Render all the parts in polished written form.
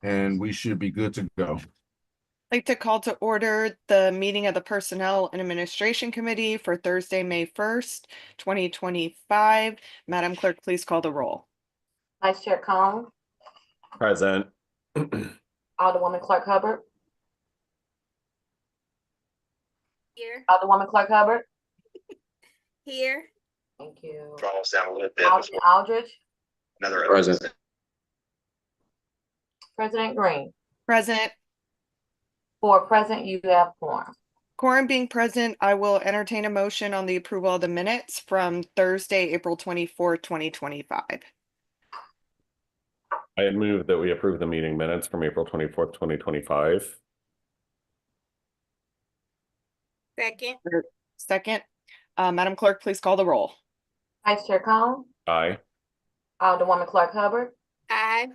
And we should be good to go. I'd like to call to order the meeting of the Personnel and Administration Committee for Thursday, May 1st, 2025. Madam Clerk, please call the roll. Vice Chair Cone, Present. Alderwoman Clark Hubbard, Here. Alderwoman Clark Hubbard. Here. Thank you. Draw us down a little bit. Alderman Aldridge, Another Present. President Green. Present. For present, you have quorum. Quorum being present, I will entertain a motion on the approval of the minutes from Thursday, April 24th, 2025. I move that we approve the meeting minutes from April 24th, 2025. Second. Second, Madam Clerk, please call the roll. Vice Chair Cone, Aye. Alderwoman Clark Hubbard, Aye.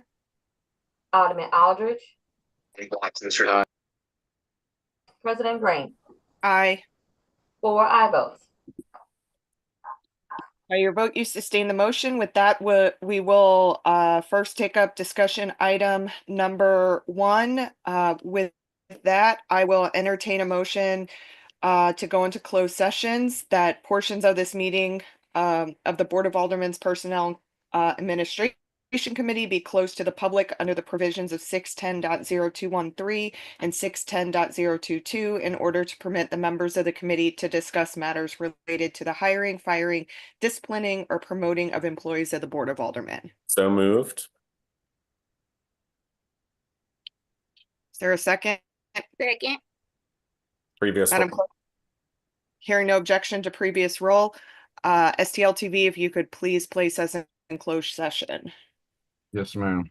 Alderman Aldridge, Mr. President Green. Aye. 4 aye votes. By your vote, you sustain the motion. With that, we will first take up discussion item number 1. With that, I will entertain a motion to go into closed sessions, that portions of this meeting of the Board of Aldermen's Personnel Administration Committee be closed to the public under the provisions of 610.0213 and 610.022 in order to permit the members of the committee to discuss matters related to the hiring, firing, disciplining, or promoting of employees of the Board of Aldermen. So moved. Is there a second? Second. Previous. Madam Clerk? Hearing no objection to previous roll, STLTV, if you could please place us in closed session. Yes, ma'am.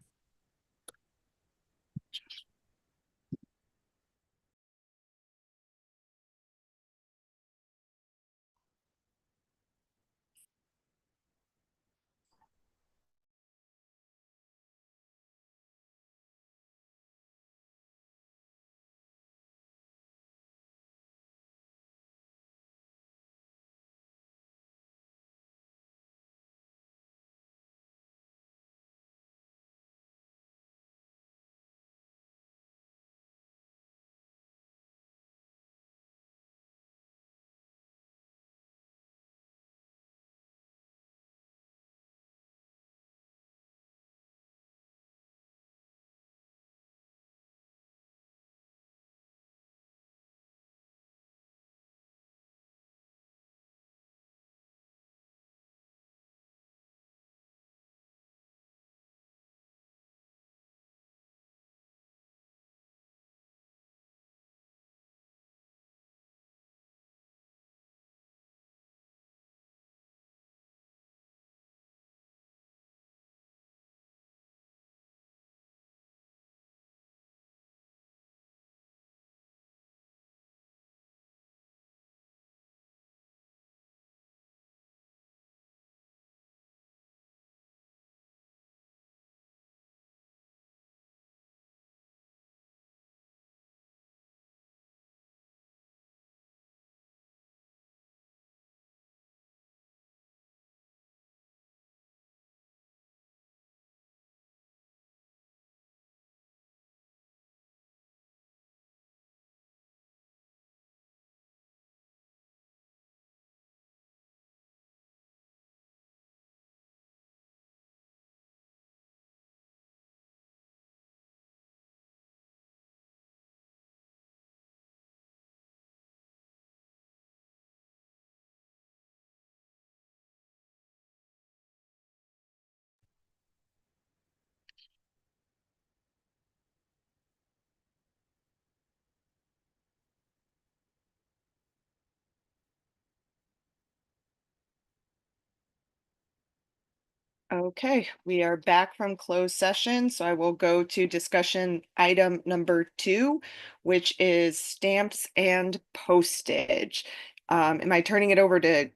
Okay, we are back from closed session, so I will go to discussion item number 2, which is stamps and postage. Am I turning it over to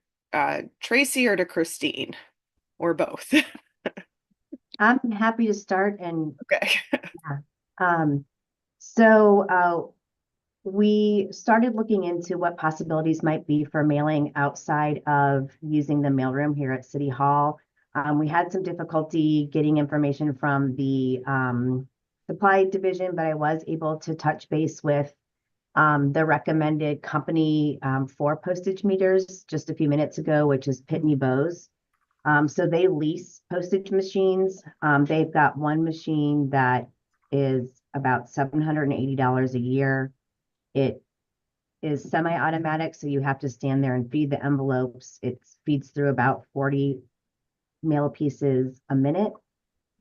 Tracy or to Christine, or both? I'm happy to start. And Okay. we started looking into what possibilities might be for mailing outside of using the mailroom here at City Hall. We had some difficulty getting information from the supply division, but I was able to touch base with the recommended company for postage meters just a few minutes ago, which is Pitney Bowes. So they lease postage machines. They've got one machine that is about $780 a year. It is semi-automatic, so you have to stand there and feed the envelopes. It feeds through about 40 mail pieces a minute.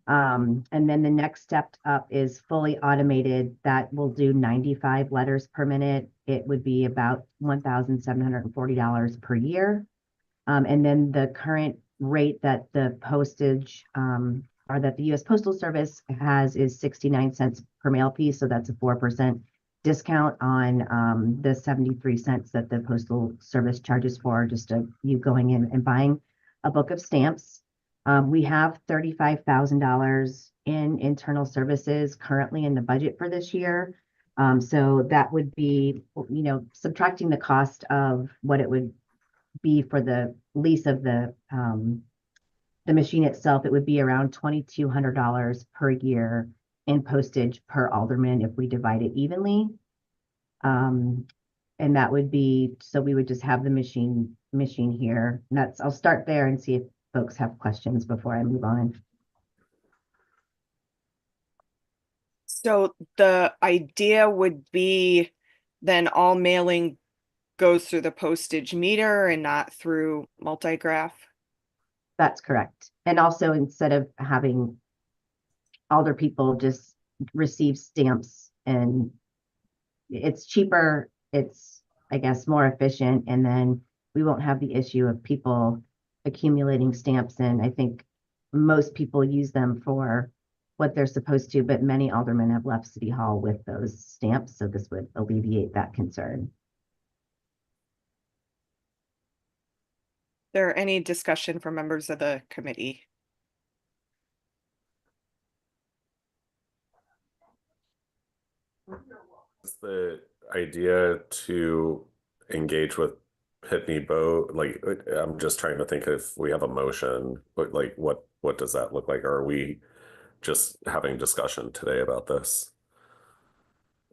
And then the next step up is fully automated that will do 95 letters per minute. It would be about $1,740 per year. And then the current rate that the postage or that the U.S. Postal Service has is 69 cents per mail piece. So that's a 4% discount on the 73 cents that the Postal Service charges for just you going in and buying a book of stamps. We have $35,000 in internal services currently in the budget for this year. So that would be, subtracting the cost of what it would be for the lease of the machine itself, it would be around $2,200 per year in postage per alderman if we divide it evenly. And that would be, so we would just have the machine here. And I'll start there and see if folks have questions before I move on. So the idea would be then all mailing goes through the postage meter and not through Multigraph? That's correct. And also instead of having older people just receive stamps, and it's cheaper, it's, I guess, more efficient, and then we won't have the issue of people accumulating stamps. And I think most people use them for what they're supposed to, but many aldermen have left City Hall with those stamps, so this would alleviate that concern. There any discussion from members of the committee? Is the idea to engage with Pitney Bow? Like, I'm just trying to think if we have a motion, but like, what does that look like? Or are we just having discussion today about this?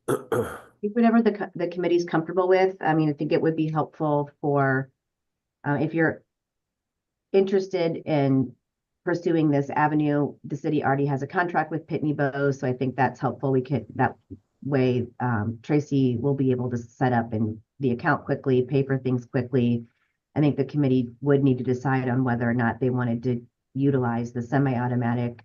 Whatever the committee's comfortable with. I mean, I think it would be helpful for if you're interested in pursuing this avenue. The city already has a contract with Pitney Bowes, so I think that's helpful. We could that way Tracy will be able to set up the account quickly, pay for things quickly. I think the committee would need to decide on whether or not they wanted to utilize the semi-automatic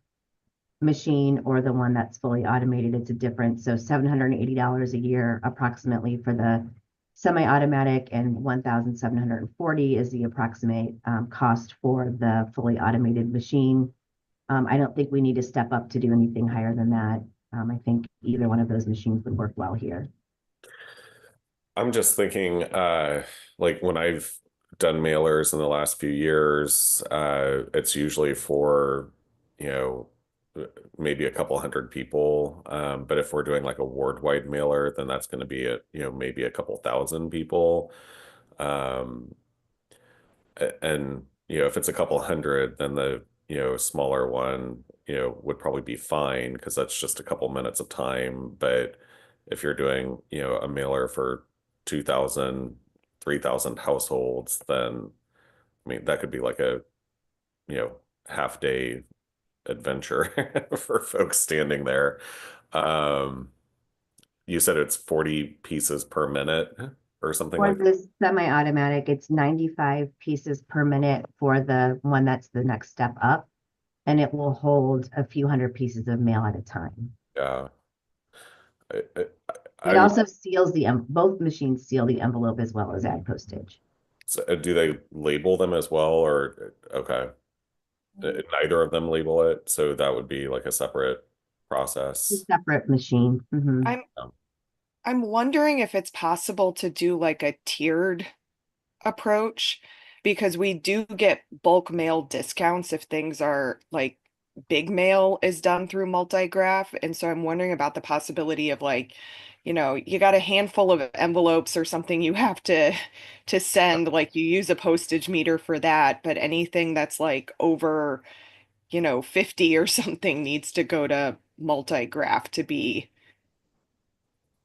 machine or the one that's fully automated. It's a difference. So $780 a year approximately for the semi-automatic, and $1,740 is the approximate cost for the fully automated machine. I don't think we need to step up to do anything higher than that. I think either one of those machines would work well here. I'm just thinking, like when I've done mailers in the last few years, it's usually for, maybe a couple hundred people. But if we're doing like a ward-wide mailer, then that's going to be maybe a couple thousand people. And if it's a couple hundred, then the smaller one would probably be fine because that's just a couple minutes of time. But if you're doing a mailer for 2,000, 3,000 households, then I mean that could be like a half day adventure for folks standing there. You said it's 40 pieces per minute or something For like that? this semi-automatic, it's 95 pieces per minute for the one that's the next step up, and it will hold a few hundred pieces of mail at a time. Yeah. It also seals both machines seal the envelope as well as add postage. So do they label them as well, or okay? Neither of them label it, so that would be like a separate process. It's a separate machine. Mhm. I'm wondering if it's possible to do like a tiered approach, because we do get bulk mail discounts if things are like big mail is done through Multigraph. And so I'm wondering about the possibility of like you got a handful of envelopes or something you have to send, like you use a postage meter for that, but anything that's like over, 50 or something needs to go to multi-graph to be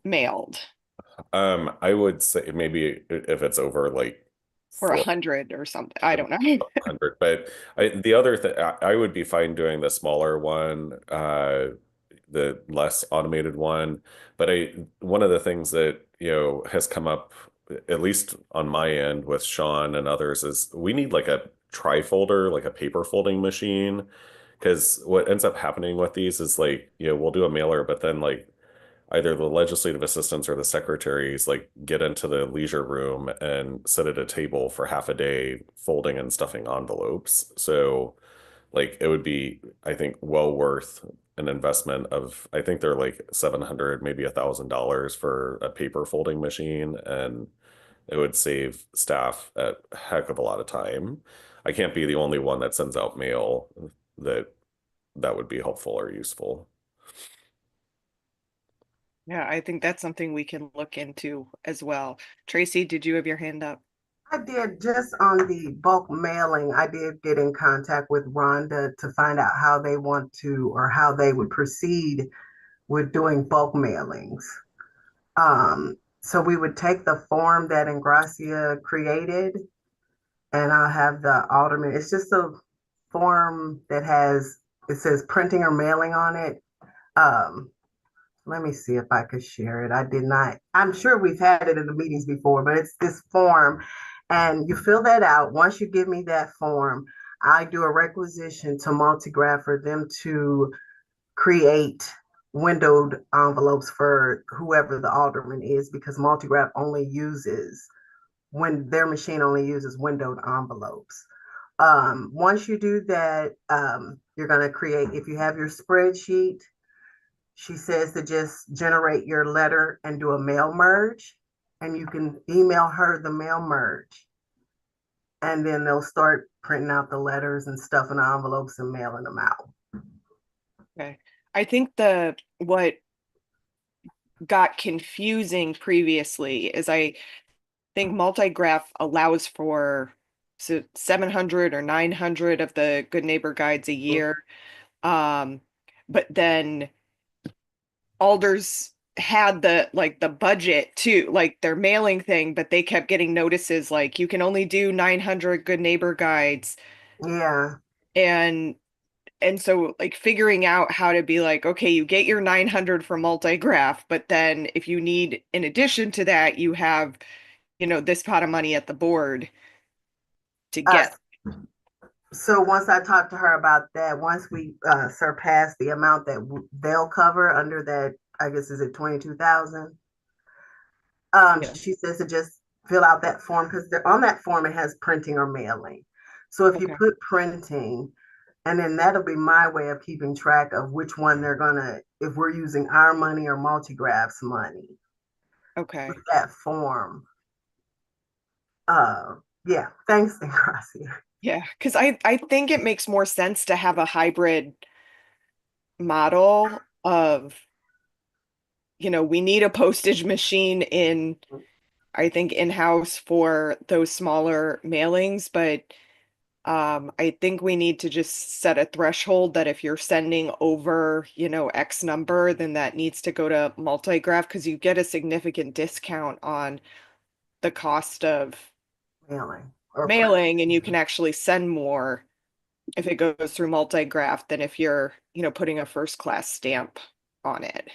mailed, I would say maybe if it's over like or 100 or something. I don't know. 400, but the other thing I would be fine doing the smaller one, the less automated one. But one of the things that has come up, at least on my end with Sean and others, is we need like a trifolder, like a paper folding machine. Because what ends up happening with these is like, we'll do a mailer, but then like either the legislative assistants or the secretaries like get into the leisure room and sit at a table for half a day folding and stuffing envelopes. So like it would be, I think, well worth an investment of, I think they're like 700, maybe $1,000 for a paper folding machine, and it would save staff a heck of a lot of time. I can't be the only one that sends out mail that would be helpful or useful. Yeah, I think that's something we can look into as well. Tracy, did you have your hand up? I did, just on the bulk mailing, I did get in contact with Rhonda to find out how they want to, or how they would proceed with doing bulk mailings. So we would take the form that Ingracia created, and I'll have the alderman, it's just a form that it says printing or mailing on it. Let me see if I could share it. I did not, I'm sure we've had it in the meetings before, but it's this form. And you fill that out. Once you give me that form, I do a requisition to Multigraph for them to create windowed envelopes for whoever the alderman is, because Multigraph only uses, when their machine only uses windowed envelopes. Once you do that, you're going to create, if you have your spreadsheet, she says to just generate your letter and do a mail merge, and you can email her the mail merge. And then they'll start printing out the letters and stuff in the envelopes and mailing them out. Okay. I think what got confusing previously is I think Multigraph allows for 700 or 900 of the Good Neighbor Guides a year. But then Alders had the budget to like their mailing thing, but they kept getting notices like you can only do 900 Good Neighbor Guides. Yeah. And so like figuring out how to be like, okay, you get your 900 for Multigraph, but then if you need, in addition to that, you have, this pot of money at the board to get. So once I talked to her about that, once we surpass the amount that they'll cover under that, I guess, is it 22,000? Yeah. She says to just fill out that form, because on that form it has printing or mailing. So if you put printing, and then that'll be my way of keeping track of which one they're gonna, if we're using our money or Multigraph's money. Okay. With that form. Yeah, thanks, Ingracia. Yeah, because I think it makes more sense to have a hybrid model of, we need a postage machine I think in-house for those smaller mailings, but I think we need to just set a threshold that if you're sending over, X number, then that needs to go to Multigraph, because you get a significant discount on the cost of mailing, and you can actually send more if it goes through Multigraph than if you're, putting a first class stamp on it.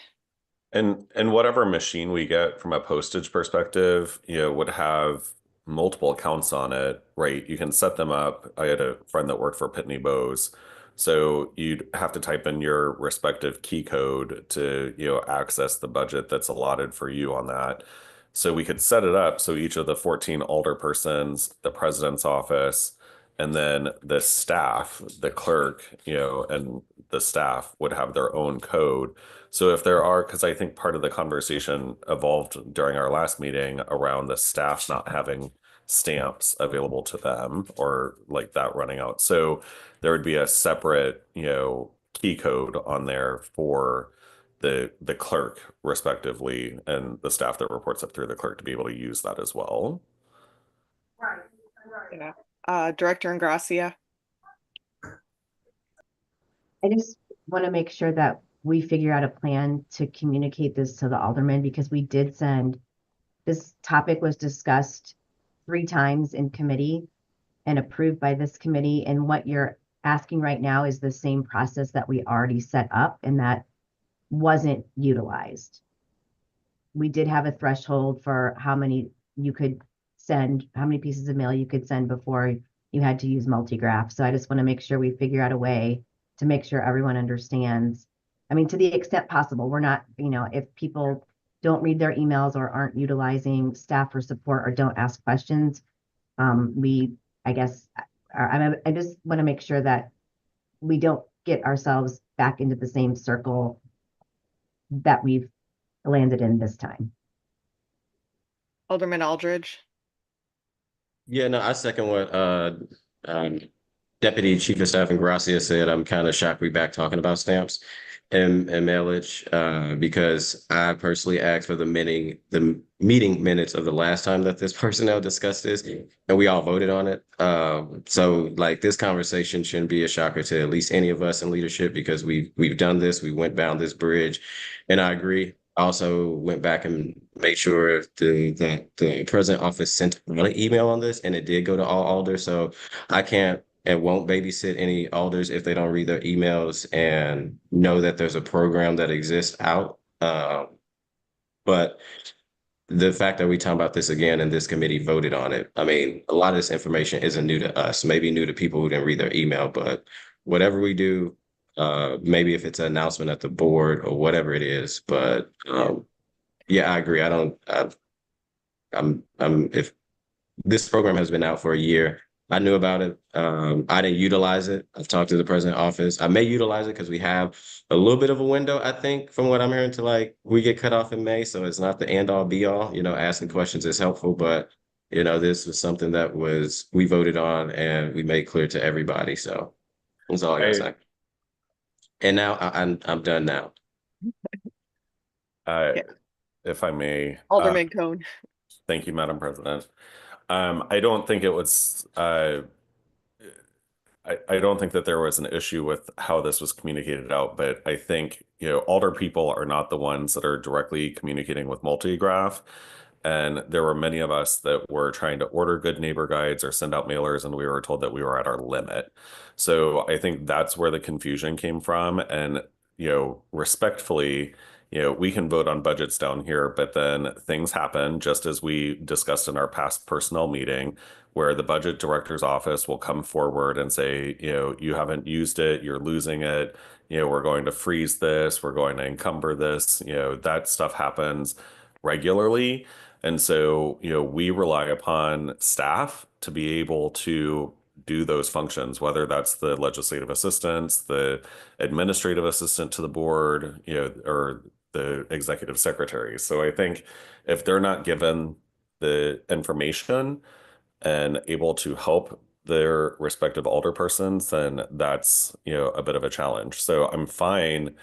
And whatever machine we get from a postage perspective, would have multiple accounts on it, right? You can set them up. I had a friend that worked for Pitney Bowes. So you'd have to type in your respective key code to, access the budget that's allotted for you on that. So we could set it up so each of the 14 alderpersons, the president's office, and then the staff, the clerk, and the staff would have their own code. So if there are, because I think part of the conversation evolved during our last meeting around the staff not having stamps available to them, or like that running out. So there would be a separate, key code on there for the clerk respectively and the staff that reports up through the clerk to be able to use that as well. Yeah. Director Ingracia. I just want to make sure that we figure out a plan to communicate this to the aldermen, because we did send, this topic was discussed 3 times in committee and approved by this committee. And what you're asking right now is the same process that we already set up, and that wasn't utilized. We did have a threshold for how many you could send, how many pieces of mail you could send before you had to use multigraph. So I just want to make sure we figure out a way to make sure everyone understands. I mean, to the extent possible, we're not, if people don't read their emails or aren't utilizing staff for support or don't ask questions, I guess, I just want to make sure that we don't get ourselves back into the same circle that we've landed in this time. Alderman Aldridge. Yeah, no, I second what Deputy Chief of Staff Ingracia said. I'm kind of shocked we're back talking about stamps and mailage because I personally asked for the meeting minutes of the last time that this personnel discussed this, and we all voted on it. So like this conversation shouldn't be a shocker to at least any of us in leadership, because we've done this, we went down this bridge, and I agree. I also went back and made sure that the president office sent an email on this, and it did go to all alders. So I can't and won't babysit any alders if they don't read their emails and know that there's a program that exists out. But the fact that we talk about this again and this committee voted on it, I mean, a lot of this information isn't new to us, maybe new to people who didn't read their email, but whatever we do, maybe if it's an announcement at the board or whatever it is, but yeah, I agree. If this program has been out for a year, I knew about it. I didn't utilize it. I've talked to the president office. I may utilize it because we have a little bit of a window, I think, from what I'm hearing, to like we get cut off in May. So it's not the end all be all, asking questions is helpful, but this was something that we voted on and we made clear to everybody. So that's all I gotta say. And now I'm done now. If I may. Alderman Cone. Thank you, Madam President. I don't think it was, I don't think that there was an issue with how this was communicated out, but I think, alder people are not the ones that are directly communicating with Multigraph. And there were many of us that were trying to order good neighbor guides or send out mailers, and we were told that we were at our limit. So I think that's where the confusion came from. And, respectfully, we can vote on budgets down here, but then things happen, just as we discussed in our past personnel meeting, where the budget director's office will come forward and say, you haven't used it, you're losing it, we're going to freeze this, we're going to encumber this, that stuff happens regularly. And so, we rely upon staff to be able to do those functions, whether that's the legislative assistants, the administrative assistant to the board, or the executive secretary. So I think if they're not given the information and able to help their respective alderpersons, then that's, a bit of a challenge. So I'm fine,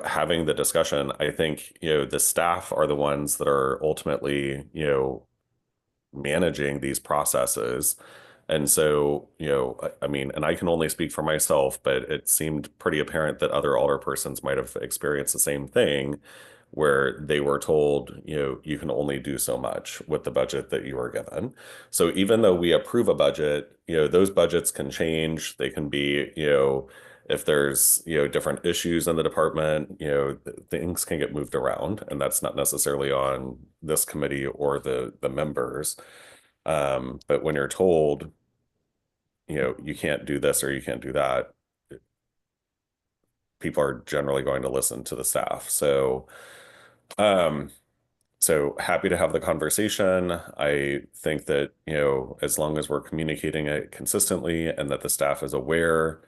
having the discussion. I think, the staff are the ones that are ultimately, managing these processes. And so, I mean, and I can only speak for myself, but it seemed pretty apparent that other alderpersons might have experienced the same thing, where they were told, you can only do so much with the budget that you were given. So even though we approve a budget, those budgets can change. They can be, if there's, different issues in the department, things can get moved around, and that's not necessarily on this committee or the members. But when you're told, you can't do this or you can't do that, people are generally going to listen to the staff. So, so happy to have the conversation. I think that, as long as we're communicating it consistently and that the staff is aware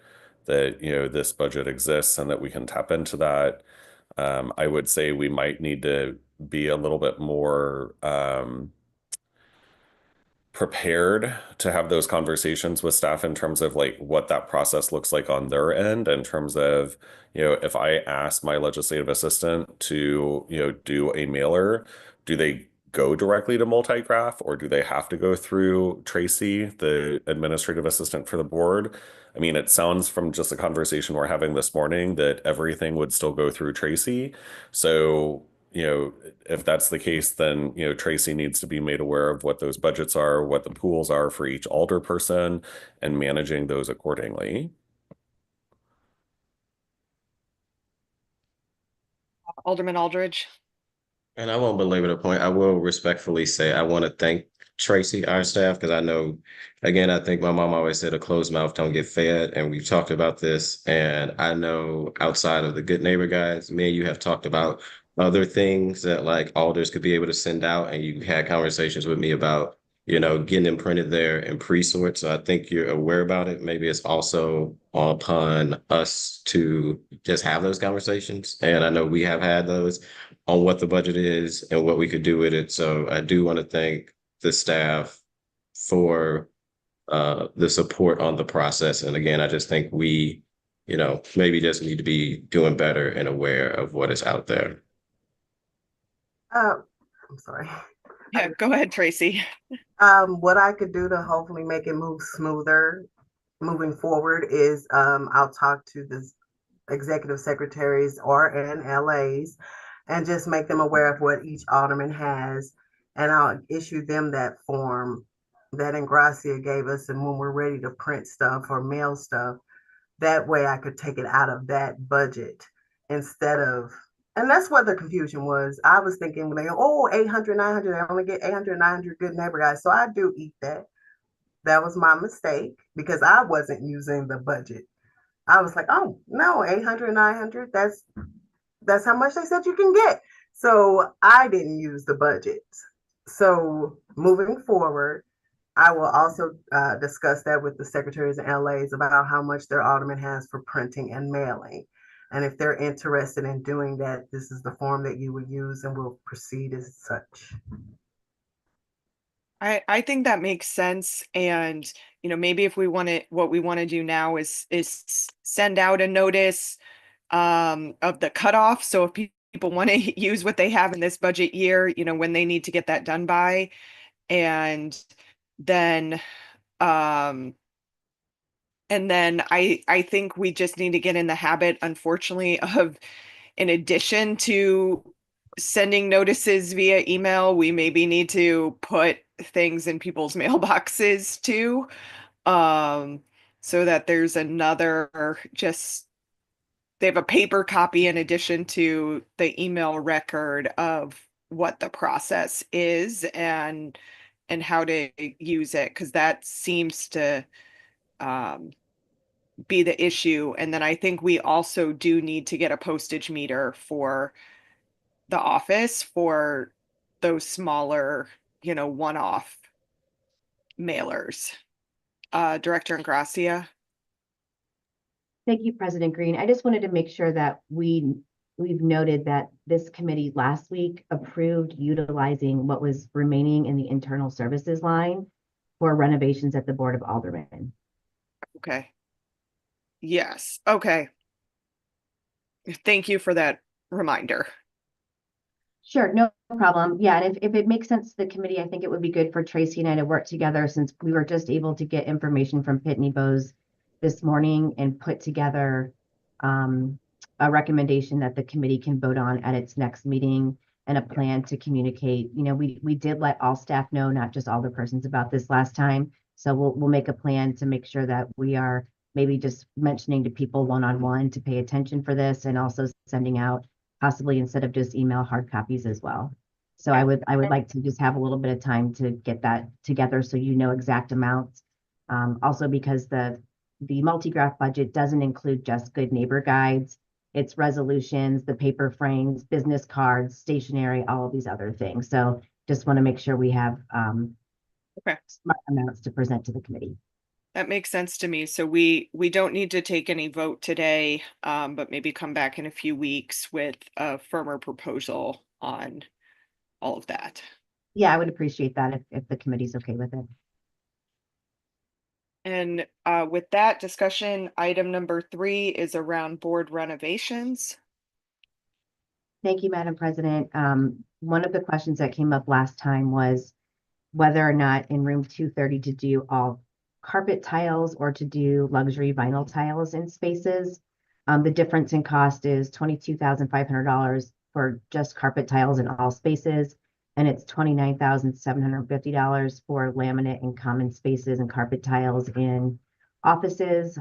that, this budget exists and that we can tap into that, I would say we might need to be a little bit more, prepared to have those conversations with staff in terms of like what that process looks like on their end, in terms of, if I ask my legislative assistant to, do a mailer, do they go directly to Multigraph, or do they have to go through Tracy, the administrative assistant for the board? I mean, it sounds from just the conversation we're having this morning that everything would still go through Tracy. So, if that's the case, then, Tracy needs to be made aware of what those budgets are, what the pools are for each alder person, and managing those accordingly. Alderman Aldridge. And I won't belabor the point. I will respectfully say I want to thank Tracy, our staff, because I know, again, I think my mom always said a closed mouth don't get fed. And we've talked about this. And I know outside of the Good Neighbor guys, me and you have talked about other things that like alders could be able to send out. And you had conversations with me about, getting them printed there and pre-sort. So I think you're aware about it. Maybe it's also upon us to just have those conversations. And I know we have had those on what the budget is and what we could do with it. So I do want to thank the staff for the support on the process. And again, I just think we, maybe just need to be doing better and aware of what is out there. I'm sorry. Yeah, go ahead, Tracy. What I could do to hopefully make it move smoother moving forward is I'll talk to the executive secretaries or LAs and just make them aware of what each alderman has. And I'll issue them that form that Ingracia gave us. And when we're ready to print stuff or mail stuff, that way I could take it out of that budget instead of, and that's what the confusion was. I was thinking, like, 800, 900, I only get 800, 900 Good Neighbor guys. So I do eat that. That was my mistake because I wasn't using the budget. I was like, oh no, 800, 900, that's how much they said you can get. So I didn't use the budget. So moving forward, I will also discuss that with the secretaries and LAs about how much their alderman has for printing and mailing. And if they're interested in doing that, this is the form that you would use and we'll proceed as such. I think that makes sense. And, maybe if we want to, what we want to do now is send out a notice of the cutoff. So if people want to use what they have in this budget year, when they need to get that done by, and then I think we just need to get in the habit, unfortunately, of, in addition to sending notices via email, we maybe need to put things in people's mailboxes too, so that there's another, just they have a paper copy in addition to the email record of what the process is and how to use it, because that seems to be the issue. And then I think we also do need to get a postage meter for the office for those smaller, one-off mailers. Director Ingracia. Thank you, President Green. I just wanted to make sure that we've noted that this committee last week approved utilizing what was remaining in the internal services line for renovations at the Board of Aldermen. Okay. Yes. Okay. Thank you for that reminder. Sure, no problem. Yeah, and if it makes sense to the committee, I think it would be good for Tracy and I to work together, since we were just able to get information from Pitney Bowes this morning and put together a recommendation that the committee can vote on at its next meeting, and a plan to communicate. We did let all staff know, not just all the persons, about this last time. So we'll make a plan to make sure that we are maybe just mentioning to people one-on-one to pay attention for this, and also sending out, possibly instead of just email, hard copies as well. So I would like to just have a little bit of time to get that together so you know exact amounts. Also, because the Multigraph budget doesn't include just Good Neighbor guides. It's resolutions, the paper frames, business cards, stationery, all of these other things. So just want to make sure we have smart amounts to present to the committee. That makes sense to me. So we don't need to take any vote today, but maybe come back in a few weeks with a firmer proposal on all of that. Yeah, I would appreciate that if the committee's okay with it. And with that discussion, item number 3 is around board renovations. Thank you, Madam President. One of the questions that came up last time was whether or not in room 230 to do all carpet tiles or to do luxury vinyl tiles in spaces. The difference in cost is $22,500 for just carpet tiles in all spaces, and it's $29,750 for laminate and common spaces and carpet tiles in offices.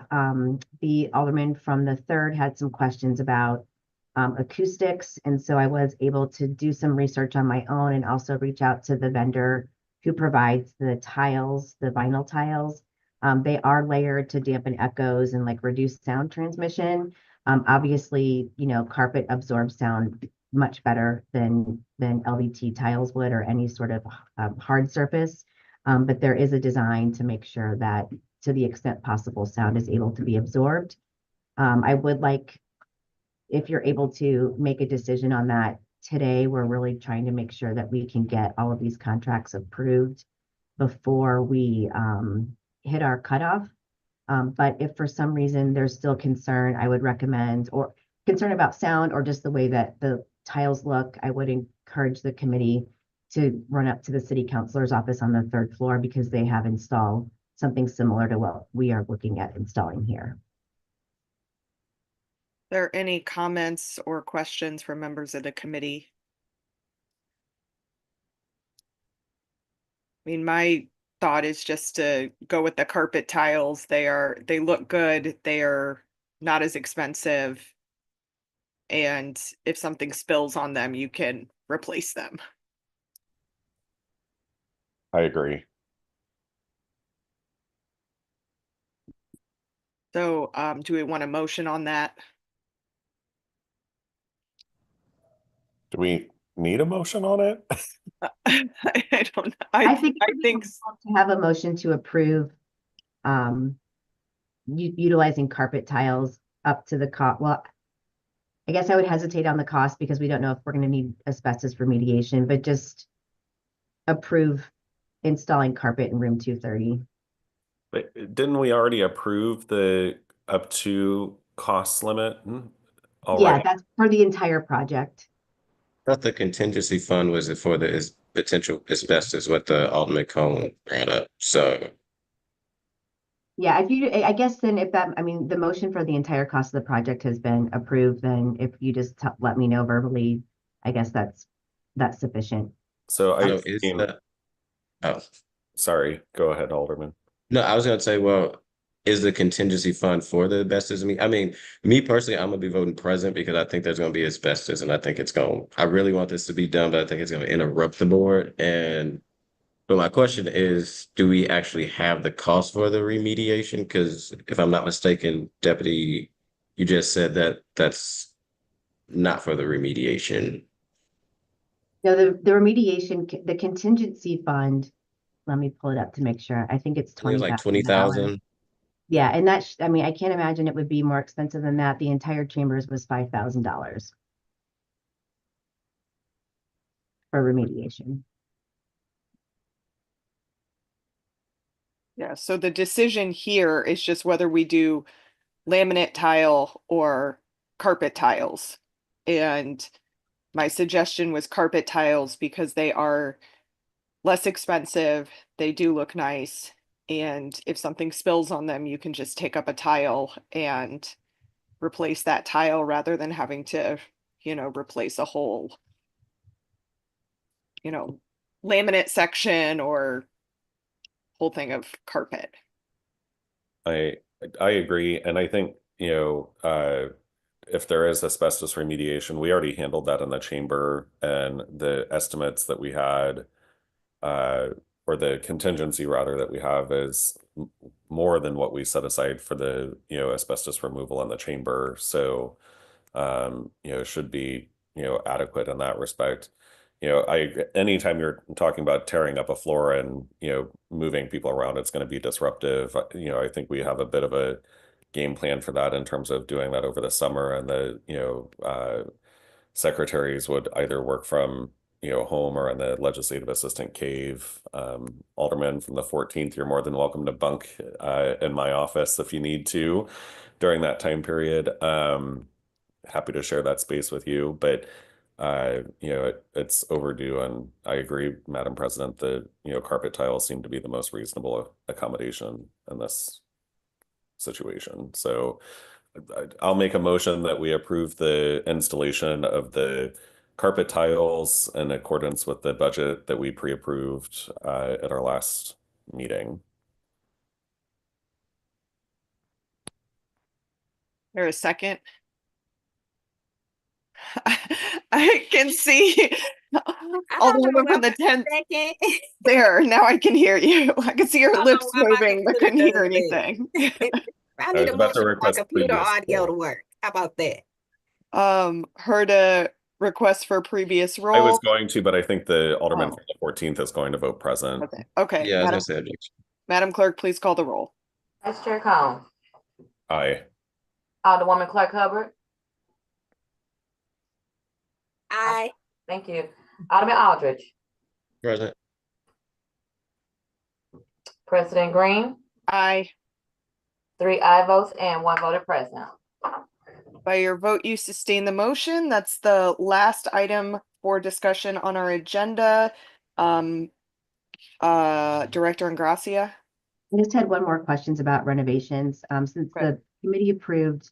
The alderman from the 3rd had some questions about acoustics, and so I was able to do some research on my own and also reach out to the vendor who provides the tiles, the vinyl tiles. They are layered to dampen echoes and like reduce sound transmission. Obviously, you know, carpet absorbs sound much better than LVT tiles would or any sort of hard surface. But there is a design to make sure that to the extent possible, sound is able to be absorbed. I would like, if you're able to make a decision on that today, we're really trying to make sure that we can get all of these contracts approved before we hit our cutoff. But if for some reason there's still concern, I would recommend, or concern about sound or just the way that the tiles look, I would encourage the committee to run up to the city councilor's office on the 3rd floor because they have installed something similar to what we are looking at installing here. Are there any comments or questions from members of the committee? I mean, my thought is just to go with the carpet tiles. They look good. They are not as expensive. And if something spills on them, you can replace them. I agree. So do we want a motion on that? Do we need a motion on it? I don't know. I think I think to have a motion to approve utilizing carpet tiles up to the cost. Well, I guess I would hesitate on the cost because we don't know if we're going to need asbestos remediation, but just approve installing carpet in room 230. But didn't we already approve the up to cost limit Yeah, already? that's for the entire project. I thought the contingency fund was for the potential asbestos, what the Alderman Cone brought up. So Yeah, if you, I guess then if that, I mean, the motion for the entire cost of the project has been approved, then if you just let me know verbally, I guess that's sufficient. So I so is mean, the oh sorry, go ahead, Alderman. no, I was gonna say, well, is the contingency fund for the asbestos? I mean, me personally, I'm gonna be voting present because I think there's gonna be asbestos, and I think it's going. I really want this to be done, but I think it's gonna interrupt the board. But my question is, do we actually have the cost for the remediation? Because if I'm not mistaken, Deputy, you just said that that's not for the remediation. No, the remediation, the contingency fund, let me pull it up to make sure. I think it's It was like $20,000. 20,000. Yeah, and that, I mean, I can't imagine it would be more expensive than that. The entire chambers was $5,000 for remediation. Yeah, so the decision here is just whether we do laminate tile or carpet tiles. And my suggestion was carpet tiles because they are less expensive, they do look nice, and if something spills on them, you can just take up a tile and replace that tile rather than having to, you know, replace a whole, you know, laminate section or whole thing of carpet. I agree, and I think, you know, if there is asbestos remediation, we already handled that in the chamber, and the estimates that we had, or the contingency rather that we have, is more than what we set aside for the, you know, asbestos removal in the chamber. So, you know, should be, you know, adequate in that respect. You know, anytime you're talking about tearing up a floor and, you know, moving people around, it's going to be disruptive. You know, I think we have a bit of a game plan for that in terms of doing that over the summer, and the, you know, secretaries would either work from home or in the legislative assistant cave. Alderman from the 14th, you're more than welcome to bunk in my office if you need to during that time period. Happy to share that space with you, but it's overdue, and I agree, Madam President, the carpet tiles seem to be the most reasonable accommodation in this situation. So I'll make a motion that we approve the installation of the carpet tiles in accordance with the budget that we pre-approved at our last meeting. There a second? I can see Alderwoman from the 10th Second. there. Now I can hear you. I can see your Oh, lips why my moving, but computer couldn't hear doesn't do anything. I I need was a about to motion for my request computer previous audio roll. to work. How about that? Heard a request for previous I was roll. going to, but I think the Alderman Oh. from the 14th is going to vote present. Okay. Yeah, Madam, that's the objection. Madam Clerk, please call the roll. Vice Chair Collins, Aye. Alderwoman Clark Hubbard, Aye. thank you. Alderman Aldridge, Present. President Green, Aye. 3 aye votes and 1 voted present. By your vote, you sustain the motion. That's the last item for discussion on our agenda. Director Ingracia. I just had one more questions about renovations. Since Okay. the committee approved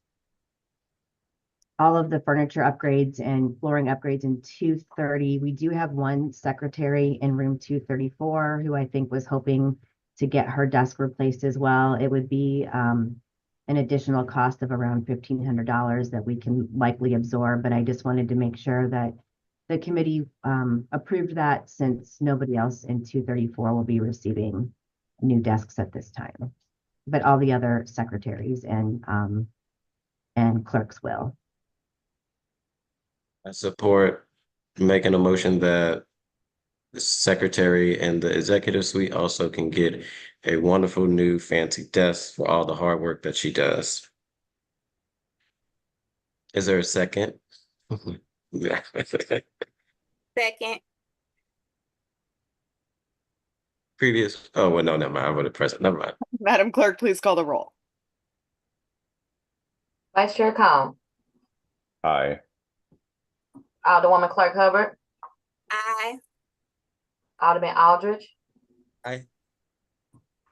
all of the furniture upgrades and flooring upgrades in 230, we do have one secretary in room 234 who I think was hoping to get her desk replaced as well. It would be an additional cost of around $1,500 that we can likely absorb, but I just wanted to make sure that the committee approved that, since nobody else in 234 will be receiving new desks at this time, but all the other secretaries and clerks will. I support making a motion that the secretary and the executive suite also can get a wonderful new fancy desk for all the hard work that she does. Is there a second? Yeah. Second. Previous, oh, well, no, never mind. I voted present. Never mind. Madam Clerk, please call the roll. Vice Chair Collins, Aye. Alderwoman Clark Hubbard, Aye. Alderman Aldridge. Aye.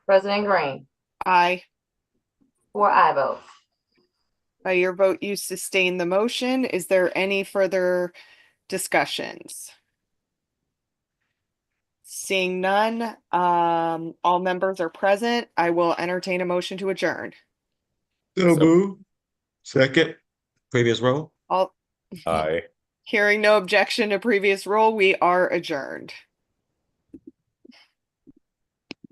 President Green, Aye. 4 aye votes. By your vote, you sustain the motion. Is there any further discussions? Seeing none, all members are present. I will entertain a motion to adjourn. So So- move. Second. Previous roll. All Aye. hearing no objection to previous roll, we are adjourned.